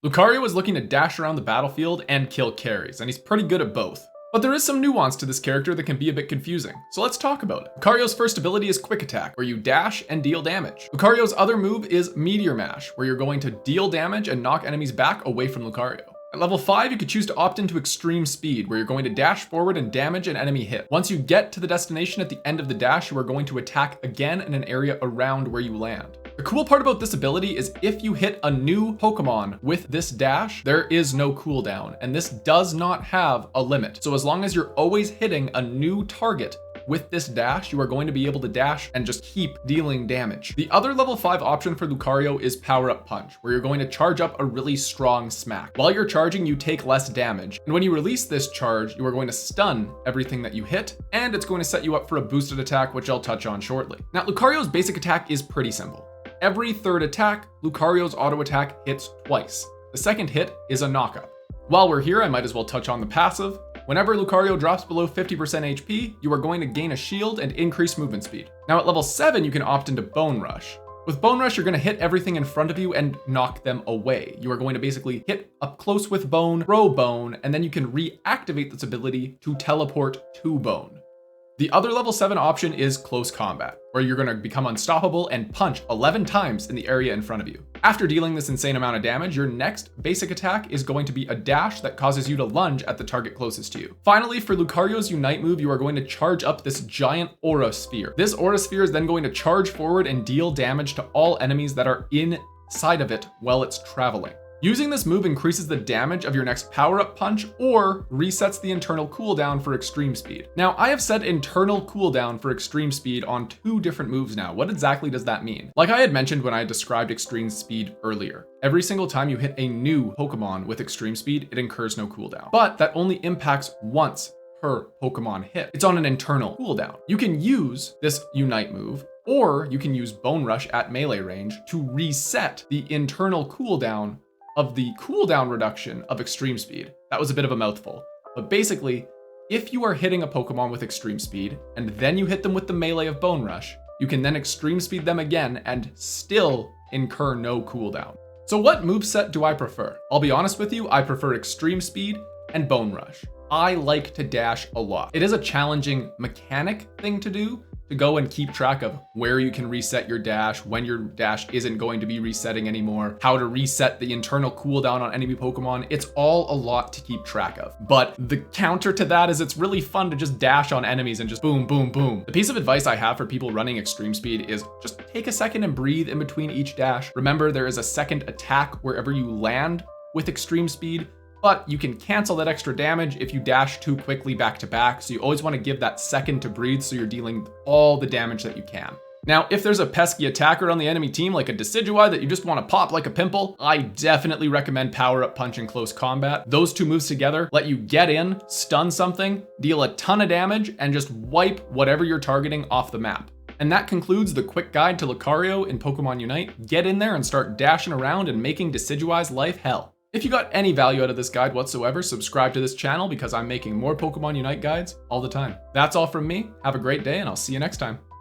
Lucario is looking to dash around the battlefield and kill carries, and he's pretty good at both. But there is some nuance to this character that can be a bit confusing, so let's talk about it. Lucario's first ability is Quick Attack, where you dash and deal damage. Lucario's other move is Meteor Mash, where you're going to deal damage and knock enemies back away from Lucario. At level 5, you could choose to opt into Extreme Speed, where you're going to dash forward and damage an enemy hit. Once you get to the destination at the end of the dash, you are going to attack again in an area around where you land. The cool part about this ability is if you hit a new Pokemon with this dash, there is no cooldown, and this does not have a limit. So as long as you're always hitting a new target with this dash, you are going to be able to dash and just keep dealing damage. The other level 5 option for Lucario is Power Up Punch, where you're going to charge up a really strong smack. While you're charging, you take less damage, and when you release this charge, you are going to stun everything that you hit, and it's going to set you up for a boosted attack, which I'll touch on shortly. Now, Lucario's basic attack is pretty simple. Every third attack, Lucario's auto attack hits twice. The second hit is a knockup. While we're here, I might as well touch on the passive. Whenever Lucario drops below 50% HP, you are going to gain a shield and increase movement speed. Now at level 7, you can opt into Bone Rush. With Bone Rush, you're going to hit everything in front of you and knock them away. You are going to basically hit up close with Bone, throw Bone, and then you can reactivate this ability to teleport to Bone. The other level 7 option is Close Combat, where you're going to become unstoppable and punch 11 times in the area in front of you. After dealing this insane amount of damage, your next basic attack is going to be a dash that causes you to lunge at the target closest to you. Finally, for Lucario's Unite move, you are going to charge up this giant Aura Sphere. This Aura Sphere is then going to charge forward and deal damage to all enemies that are inside of it while it's traveling. Using this move increases the damage of your next power-up punch or resets the internal cooldown for Extreme Speed. Now, I have set internal cooldown for Extreme Speed on 2 different moves now. What exactly does that mean? Like I had mentioned when I described Extreme Speed earlier, every single time you hit a new Pokemon with Extreme Speed, it incurs no cooldown. But that only impacts once per Pokemon hit. It's on an internal cooldown. You can use this Unite move, or you can use Bone Rush at melee range to reset the internal cooldown of the cooldown reduction of Extreme Speed. That was a bit of a mouthful, but basically, if you are hitting a Pokemon with Extreme Speed, and then you hit them with the melee of Bone Rush, you can then Extreme Speed them again and still incur no cooldown. So what moveset do I prefer? I'll be honest with you, I prefer Extreme Speed and Bone Rush. I like to dash a lot. It is a challenging mechanic thing to do, to go and keep track of where you can reset your dash, when your dash isn't going to be resetting anymore, how to reset the internal cooldown on enemy Pokemon. It's all a lot to keep track of. But the counter to that is it's really fun to just dash on enemies and just boom, boom, boom. The piece of advice I have for people running Extreme Speed is just take a second and breathe in between each dash. Remember, there is a second attack wherever you land with Extreme Speed, but you can cancel that extra damage if you dash too quickly back to back. So you always want to give that second to breathe so you're dealing all the damage that you can. Now, if there's a pesky attacker on the enemy team like a Decidueye that you just want to pop like a pimple, I definitely recommend Power Up Punch and Close Combat. Those 2 moves together let you get in, stun something, deal a ton of damage, and just wipe whatever you're targeting off the map. And that concludes the quick guide to Lucario in Pokemon Unite. Get in there and start dashing around and making Decidueye's life hell. If you got any value out of this guide whatsoever, subscribe to this channel because I'm making more Pokemon Unite guides all the time. That's all from me. Have a great day and I'll see you next time.